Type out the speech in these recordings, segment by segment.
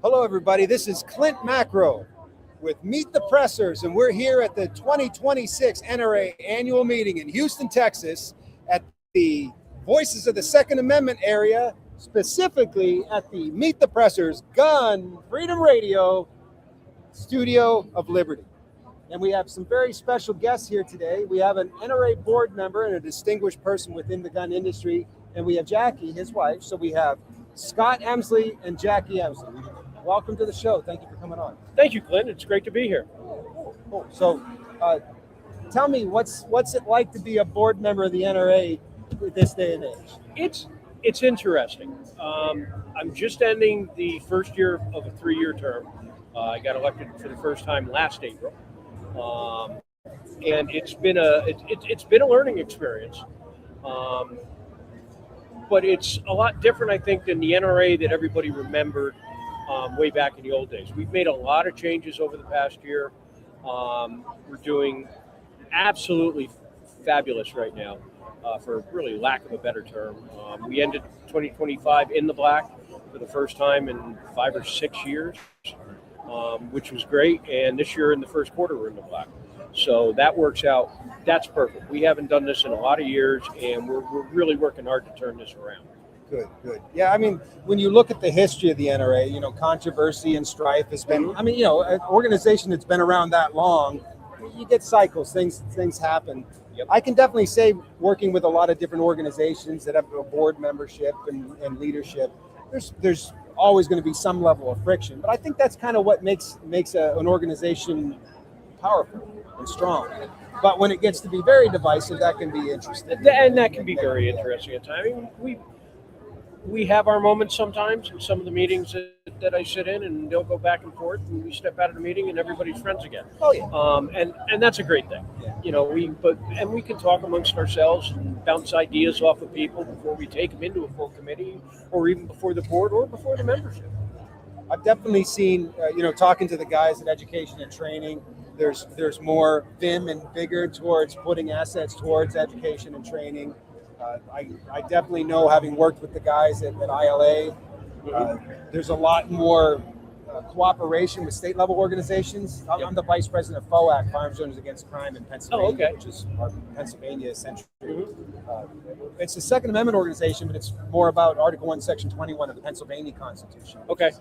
Hello, everybody. This is Clint Macro with Meet the Pressers, and we're here at the 2026 NRA annual meeting in Houston, Texas, at the Voices of the Second Amendment area, specifically at the Meet the Pressers Gun Freedom Radio Studio of Liberty. And we have some very special guests here today. We have an NRA board member and a distinguished person within the gun industry, and we have Jackie, his wife. So we have Scott Emsile and Jackie Emsile. Welcome to the show. Thank you for coming on. Thank you, Clint. It's great to be here. Cool. So tell me, what's it like to be a board member of the NRA at this day and age? It's interesting. I'm just ending the first year of a 3-year term. I got elected for the first time last April, and it's been a learning experience. But it's a lot different, I think, than the NRA that everybody remembered way back in the old days. We've made a lot of changes over the past year. We're doing absolutely fabulous right now, for really lack of a better term. We ended 2025 in the black for the first time in 5 or 6 years, which was great. And this year in the first quarter, we're in the black. So that works out. That's perfect. We haven't done this in a lot of years, and we're really working hard to turn this around. Good. Yeah, I mean, when you look at the history of the NRA, controversy and strife has been, an organization that's been around that long, you get cycles, things happen. Yep. I can definitely say, working with a lot of different organizations that have a board membership and leadership, there's always going to be some level of friction. But I think that's kind of what makes an organization powerful and strong. But when it gets to be very divisive, that can be interesting. And that can be very interesting at times. I mean, we have our moments sometimes in some of the meetings that I sit in, and they'll go back and forth, and we step out of the meeting and everybody's friends again. Oh yeah. And that's a great thing. Yeah. We can talk amongst ourselves and bounce ideas off of people before we take them into a full committee, or even before the board, or before the membership. I've definitely seen, talking to the guys at education and training, there's more vim and vigor towards putting assets towards education and training. I definitely know, having worked with the guys at ILA, there's a lot more cooperation with state level organizations. I'm the vice president of FOAC, Firearms Owners Against Crime in Pennsylvania, which is our Pennsylvania century. It's a Second Amendment organization, but it's more about Article 1, Section 21 of the Pennsylvania Constitution. Okay.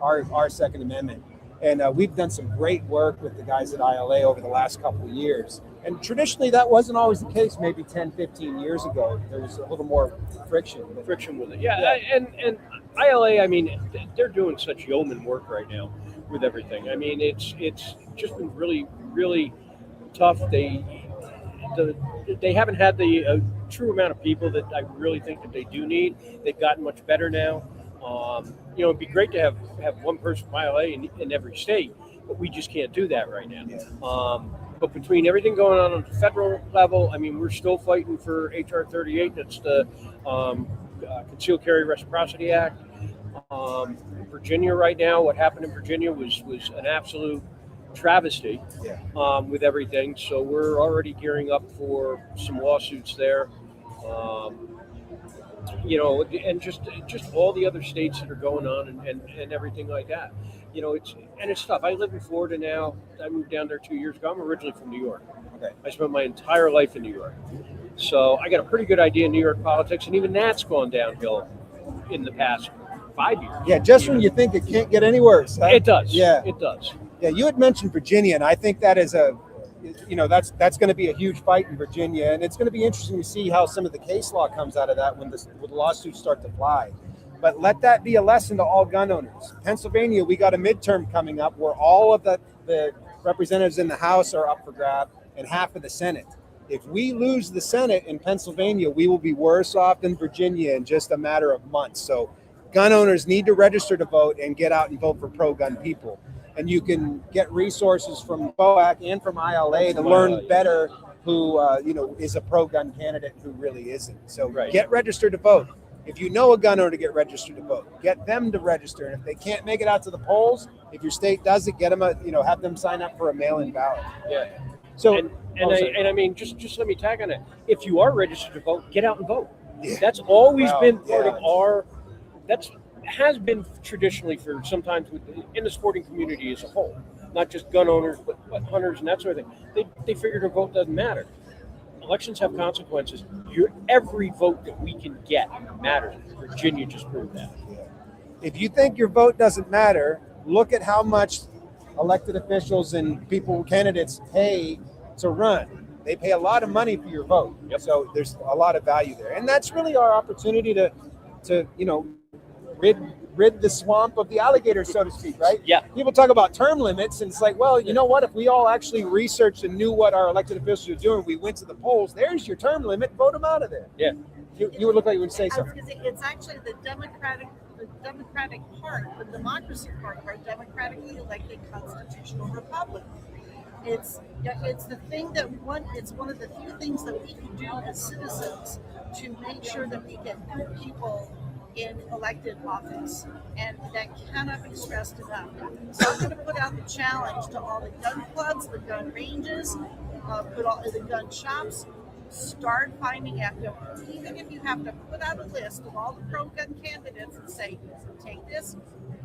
Our Second Amendment. And we've done some great work with the guys at ILA over the last couple of years. And traditionally, that wasn't always the case. Maybe 10, 15 years ago, there was a little more friction. Friction with it. Yeah. And ILA, they're doing such yeoman work right now with everything. It's just been really, really tough. They haven't had the true amount of people that I really think that they do need. They've gotten much better now. It'd be great to have one person from ILA in every state, but we just can't do that right now. Yeah. But between everything going on the federal level, we're still fighting for HR 38. That's the Concealed Carry Reciprocity Act. Virginia right now, what happened in Virginia was an absolute travesty. Yeah. With everything. So we're already gearing up for some lawsuits there. And just all the other states that are going on and everything like that. It's tough. I live in Florida now. I moved down there 2 years ago. I'm originally from New York. Okay. I spent my entire life in New York. So I got a pretty good idea of New York politics, and even that's gone downhill in the past 5 years. Yeah, just when you think it can't get any worse. Huh? It does. Yeah. It does. Yeah, you had mentioned Virginia, and I think that is that's going to be a huge fight in Virginia, and it's going to be interesting to see how some of the case law comes out of that when the lawsuits start to fly. But let that be a lesson to all gun owners. Pennsylvania, we got a midterm coming up where all of the representatives in the House are up for grab and half of the Senate. If we lose the Senate in Pennsylvania, we will be worse off than Virginia in just a matter of months. So gun owners need to register to vote and get out and vote for pro-gun people. And you can get resources from FOAC and from ILA to learn better who is a pro-gun candidate and who really isn't. So Get registered to vote. If you know a gun owner to get registered to vote, get them to register. And if they can't make it out to the polls, if your state does it, get them have them sign up for a mail-in ballot. Yeah. So just let me tag on it. If you are registered to vote, get out and vote. Yeah. That's always been part of our. That's has been traditionally for sometimes in the sporting community as a whole, not just gun owners, but hunters and that sort of thing. They figured a vote doesn't matter. Elections have consequences. Every vote that we can get matters. Virginia just proved that. If you think your vote doesn't matter, look at how much elected officials and candidates pay to run. They pay a lot of money for your vote. Yep. So there's a lot of value there. And that's really our opportunity to rid the swamp of the alligators, so to speak, right? Yeah. People talk about term limits, and it's like, well, you know what? If we all actually researched and knew what our elected officials are doing, we went to the polls, there's your term limit, vote them out of there. Yeah. You would look like you would say something. It's actually the democratic part, the democracy part of our democratically elected constitutional republic. It's the thing it's one of the few things that we can do as citizens to make sure that we get good people in elected office, and that cannot be stressed enough. So I'm going to put out the challenge to all the gun clubs, the gun ranges, put all the gun shops. Start finding out, even if you have to put out a list of all the pro-gun candidates and say, take this,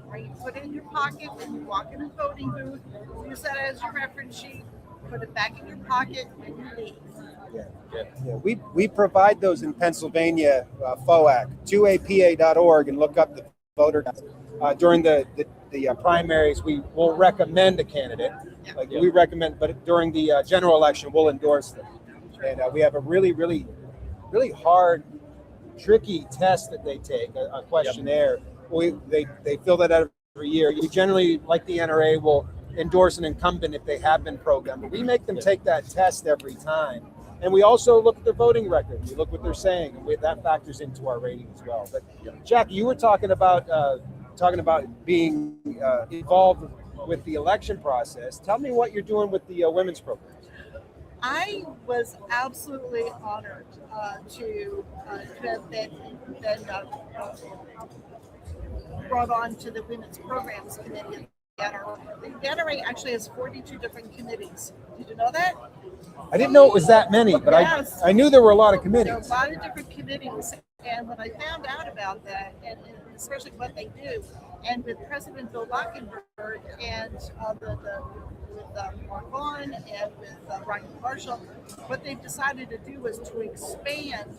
or you put it in your pocket when you walk in a voting booth, use that as your reference sheet, put it back in your pocket when you leave. Yeah. We provide those in Pennsylvania, FOAC, 2apa.org, and look up the voter. During the primaries, we will recommend a candidate. We recommend, but during the general election, we'll endorse them. And we have a really, really, really hard, tricky test that they take, a questionnaire. They fill that out every year. We generally, like the NRA, will endorse an incumbent if they have been pro-gun. But we make them take that test every time. And we also look at their voting record. We look what they're saying, and that factors into our rating as well. But Jack, you were talking about being involved with the election process. Tell me what you're doing with the women's program. I was absolutely honored to have been brought on to the Women's Programs Committee. The NRA actually has 42 different committees. Did you know that? I didn't know it was that many, but yes. I knew there were a lot of committees. There are a lot of different committees, and when I found out about that, and especially what they do, and with President Bill Lockenberg and with Mark Vaughn and with Ryan Marshall, what they've decided to do was to expand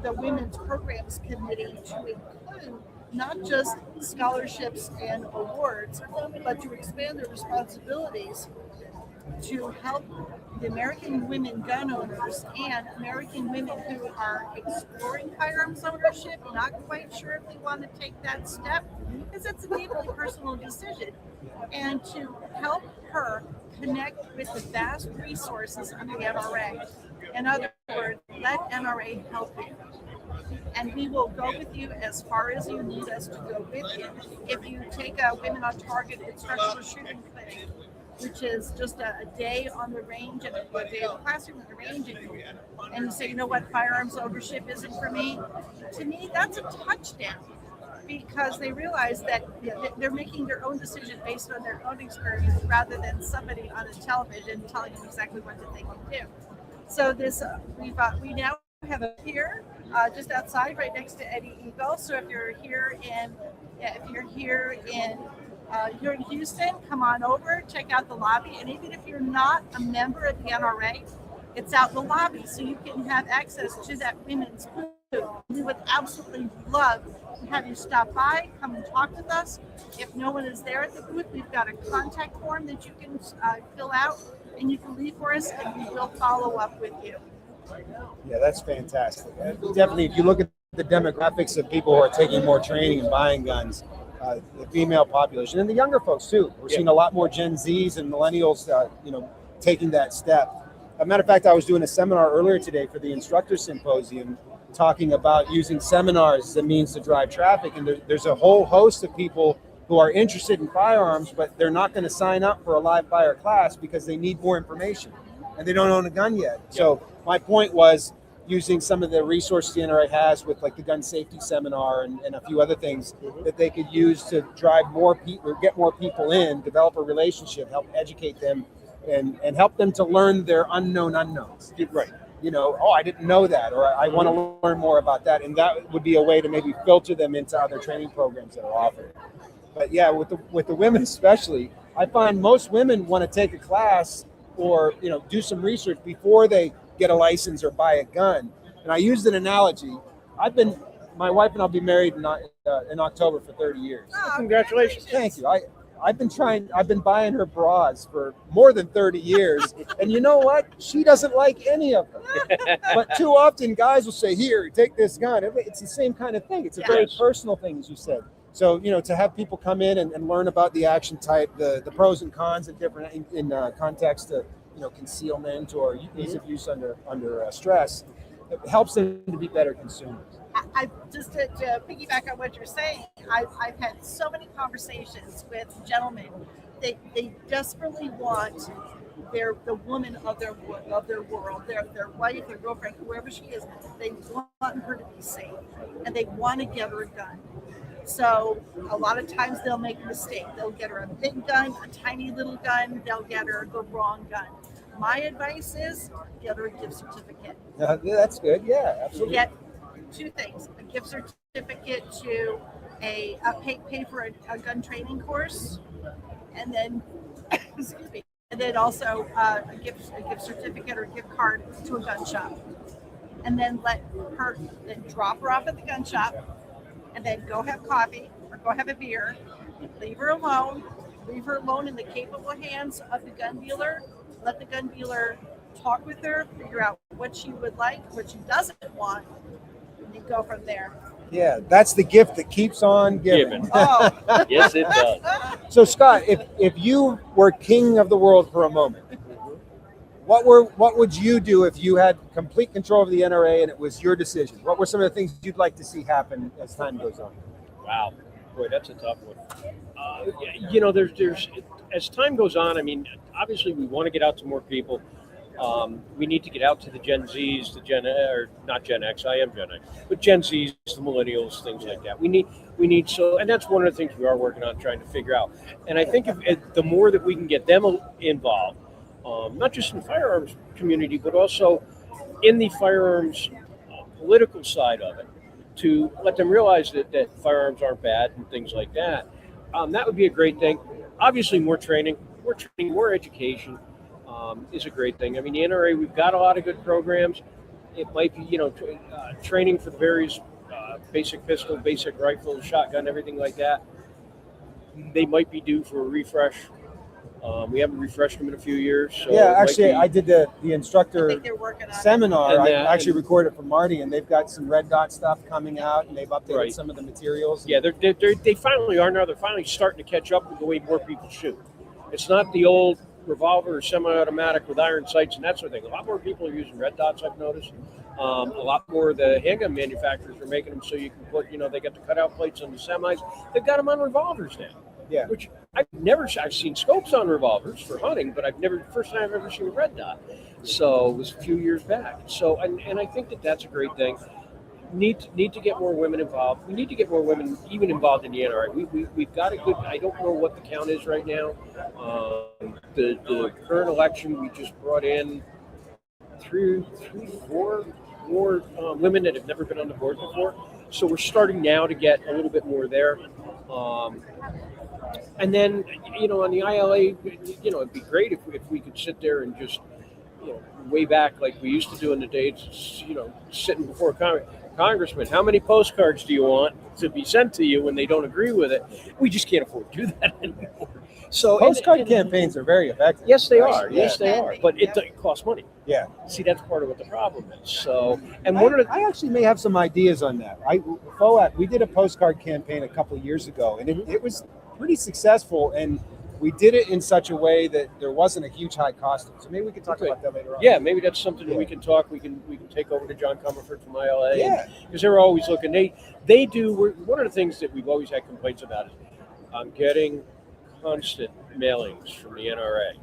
the Women's Programs Committee to include not just scholarships and awards, but to expand their responsibilities to help the American women gun owners and American women who are exploring firearms ownership, not quite sure if they want to take that step, because it's a deeply personal decision, and to help her connect with the vast resources of the NRA. In other words, let NRA help you. And we will go with you as far as you need us to go with you. If you take a Women on Target instructional shooting clinic, which is just a day on the range and a day in the classroom at the range, and you say, you know what, firearms ownership isn't for me, to me, that's a touchdown, because they realize that they're making their own decision based on their own experience rather than somebody on a television telling them exactly what they can do. So this, we now have a pier just outside, right next to Eddie Eagle. So if you're here in Houston, come on over, check out the lobby. And even if you're not a member of the NRA, it's out in the lobby, so you can have access to that women's booth. We would absolutely love to have you stop by, come and talk with us. If no one is there at the booth, we've got a contact form that you can fill out, and you can leave for us, and we will follow up with you. Yeah, that's fantastic. Definitely, if you look at the demographics of people who are taking more training and buying guns, the female population and the younger folks too. We're seeing a lot more Gen Zs and millennials, taking that step. As a matter of fact, I was doing a seminar earlier today for the Instructor Symposium, talking about using seminars as a means to drive traffic. And there's a whole host of people who are interested in firearms, but they're not going to sign up for a live fire class because they need more information and they don't own a gun yet. So my point was using some of the resources the NRA has with like the gun safety seminar and a few other things that they could use to drive more people, or get more people in, develop a relationship, help educate them, and help them to learn their unknown unknowns. Right. oh, I didn't know that, or I want to learn more about that. And that would be a way to maybe filter them into other training programs that are offered. But yeah, with the women especially, I find most women want to take a class or do some research before they get a license or buy a gun. And I used an analogy. My wife and I'll be married in October for 30 years. Oh, Congratulations. Thank you. I've been buying her bras for more than 30 years. And you know what? She doesn't like any of them. But too often guys will say, here, take this gun. It's the same kind of thing. It's a very Yes. personal thing, as you said. So, to have people come in and learn about the action type, the pros and cons of different in context to, concealment or ease of use under stress, it helps them to be better consumers. I just to piggyback on what you're saying, I've had so many conversations with gentlemen. They desperately want the woman of their world, their wife, their girlfriend, whoever she is. They want her to be safe, and they want to get her a gun. So a lot of times they'll make a mistake. They'll get her a big gun, a tiny little gun. They'll get her the wrong gun. My advice is get her a gift certificate. Yeah, that's good. Yeah, absolutely. Get two things: a gift certificate to pay for a gun training course, and then excuse me, and then also a gift certificate or a gift card to a gun shop, and then drop her off at the gun shop, and then go have coffee or go have a beer. Leave her alone in the capable hands of the gun dealer. Let the gun dealer talk with her, figure out what she would like, what she doesn't want, and go from there. Yeah, that's the gift that keeps on giving. Oh, Yes, it does. So Scott, if you were king of the world for a moment, what would you do if you had complete control of the NRA and it was your decision? What were some of the things you'd like to see happen as time goes on? Wow, boy, that's a tough one. There's as time goes on. I mean, obviously, we want to get out to more people. We need to get out to the Gen Zs, or not Gen X. I am Gen X, but Gen Zs, the millennials, things like that. We need so, and that's one of the things we are working on trying to figure out. And I think if the more that we can get them involved, not just in the firearms community, but also in the firearms political side of it, to let them realize that firearms aren't bad and things like that. That would be a great thing. Obviously, more training, more education is a great thing. I mean, the NRA, we've got a lot of good programs. It might be, training for the various basic pistol, basic rifle, shotgun, everything like that. They might be due for a refresh. We haven't refreshed them in a few years. So yeah, actually, I did the instructor I think they're working on seminar. I And, actually recorded it for Marty, and they've got some red dot stuff coming out, and they've updated Right. some of the materials. Yeah, they finally are now. They're finally starting to catch up with the way more people shoot. It's not the old revolver or semi-automatic with iron sights and that sort of thing. A lot more people are using red dots, I've noticed. A lot more of the handgun manufacturers are making them so you can put, they got the cutout plates on the semis. They've got them on revolvers now. Yeah. Which I've seen scopes on revolvers for hunting, but first time I've ever seen a red dot. So it was a few years back. So, and I think that's a great thing. Need to get more women involved. We need to get more women even involved in the NRA. We've got a good, I don't know what the count is right now. The current election, we just brought in four more women that have never been on the board before. So we're starting now to get a little bit more there. And then, on the ILA, it'd be great if we could sit there and just, way back like we used to do in the days, sitting before Congressman, how many postcards do you want to be sent to you when they don't agree with it? We just can't afford to do that anymore. So Postcard campaigns are very effective. Yes, they right? are. Yeah. Yes, they are. But it costs money. Yeah. See, that's part of what the problem is. So, and one of the I actually may have some ideas on that. FOAC, we did a postcard campaign a couple of years ago, and it was pretty successful, and we did it in such a way that there wasn't a huge high cost. So maybe we can talk about that later on. Yeah, maybe that's something that Yeah. we can talk. We can take over to John Comerford from ILA. Yeah. Because they're always looking. They do. One of the things that we've always had complaints about is I'm getting constant mailings from the NRA.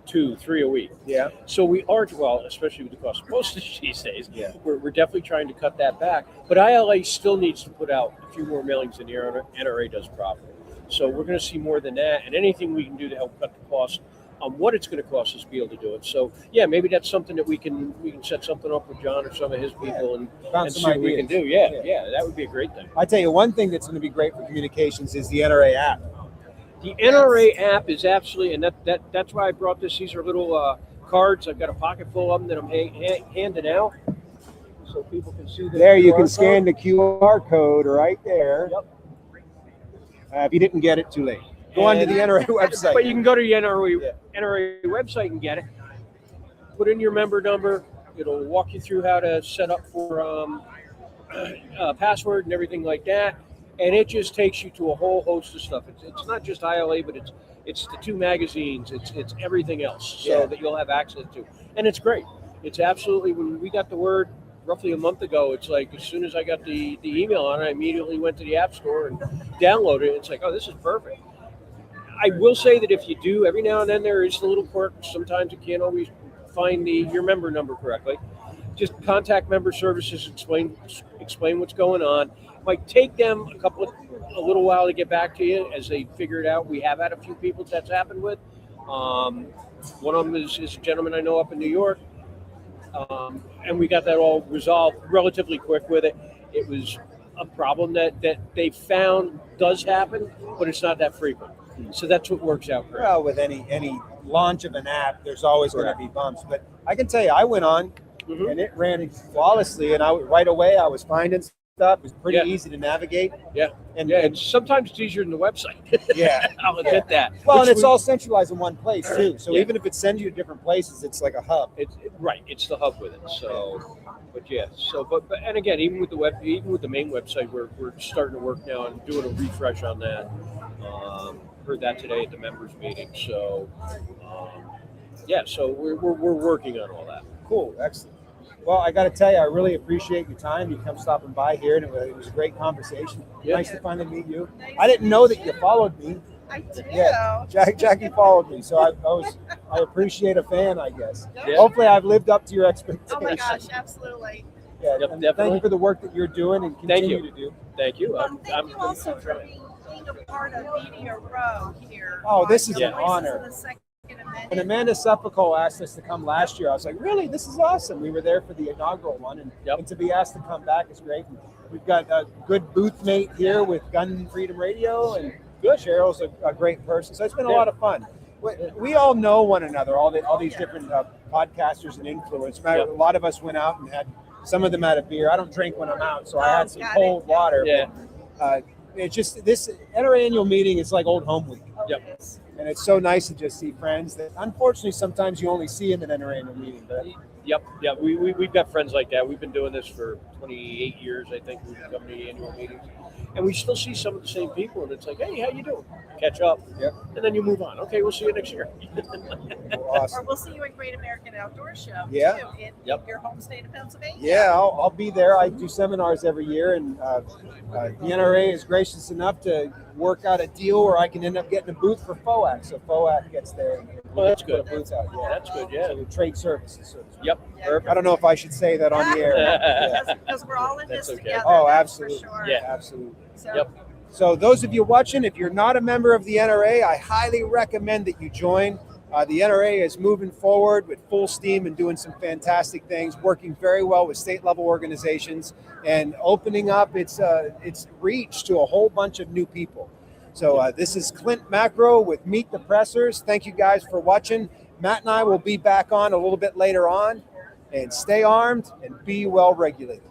2, 3 a week. Yeah. So we are, well, especially with the cost of postage these days, Yeah. we're definitely trying to cut that back. But ILA still needs to put out a few more mailings than the NRA does properly. So we're going to see more than that, and anything we can do to help cut the cost what it's going to cost us to be able to do it. So yeah, maybe that's something that we can set something up with John or some of his people and Found some see what we can ideas. do. Yeah, that would be a great thing. I tell you, one thing that's going to be great for communications is the NRA app. The NRA app is absolutely, and that's why I brought this. These are little cards. I've got a pocket full of them that I'm handing out, so people can see. There, you can scan the QR code right there. Yep. If you didn't get it, too late. Go on to the NRA website. But you can go to the NRA website and get it. Put in your member number. It'll walk you through how to set up for password and everything like that. And it just takes you to a whole host of stuff. It's not just ILA, but it's the 2 magazines. It's everything else that you'll have access to. And it's great. It's absolutely, when we got the word roughly a month ago, it's like as soon as I got the email on it, I immediately went to the App Store and downloaded it. It's like, oh, this is perfect. I will say that if you do, every now and then there is a little quirk. Sometimes you can't always find your member number correctly. Just contact member services, explain what's going on. It might take them a little while to get back to you as they figure it out. We have had a few people that's happened with. One of them is a gentleman I know up in New York. And we got that all resolved relatively quick with it. It was a problem that they found does happen, but it's not that frequent. So that's what works out great. Well, with any launch of an app, there's always going to be bumps. But I can tell you, I went on and it ran flawlessly, and right away I was finding stuff. It was pretty easy to navigate. Yeah, and sometimes it's easier than the website. Yeah, I'll admit that. Well, and it's all centralized in one place too. So even if it sends you to different places, it's like a hub. It's the hub with it. So, but and again, even with the main website, we're starting to work now and doing a refresh on that. Heard that today at the members meeting. So, so we're working on all that. Cool, excellent. Well, I got to tell you, I really appreciate your time. You come stopping by here, and it was a great conversation. Yeah. Nice to finally meet you. I didn't know that you followed me. I do. Yeah, Jackie followed me, so I appreciate a fan, I guess. Yeah. Hopefully, I've lived up to your expectations. Oh my gosh, absolutely. Yeah, Yep, and definitely. thank you for the work that you're doing and continue to do. Thank you. Thank you also for being a part of Media Row here. Oh, this is on an Voices honor. of the Second Amendment. When Amanda Suffolk asked us to come last year, I was like, really? This is awesome. We were there for the inaugural one, and to be asked to come back is great. And we've got a good booth mate here with Gun Freedom Radio, and Cheryl's a great person. So it's been a lot of fun. We all know one another, all these different podcasters and influencers. A lot of us went out and some of them had a beer. I don't drink when I'm out, so I had some cold water. Yeah. But, it's just this NRA annual meeting is like old home week. Yep. And it's so nice to just see friends that unfortunately sometimes you only see in an NRA annual meeting. But Yep. We've got friends like that. We've been doing this for 28 years, I think. We've come to the annual meetings. And we still see some of the same people, and it's like, hey, how you doing? Catch up. Yep. And then you move on. Okay, we'll see you next year. Awesome. Or we'll see you at Great American Outdoor Show too, in your home state of Pennsylvania. Yeah, I'll be there. I do seminars every year, and the NRA is gracious enough to work out a deal where I can end up getting a booth for FOAC. So FOAC gets there. Well, that's good. Booths out. Yeah. That's good, yeah. So trade services. So to speak. Yep. I don't know if I should say that on the air. Because we're all in this That's okay. together. Oh, that's for absolutely. sure. Yeah. Absolutely. So, Yep. So those of you watching, if you're not a member of the NRA, I highly recommend that you join. The NRA is moving forward with full steam and doing some fantastic things, working very well with state-level organizations and opening up its reach to a whole bunch of new people. So this is Clint Macro with Meet the Pressers. Thank you guys for watching. Matt and I will be back on a little bit later on. And stay armed and be well regulated.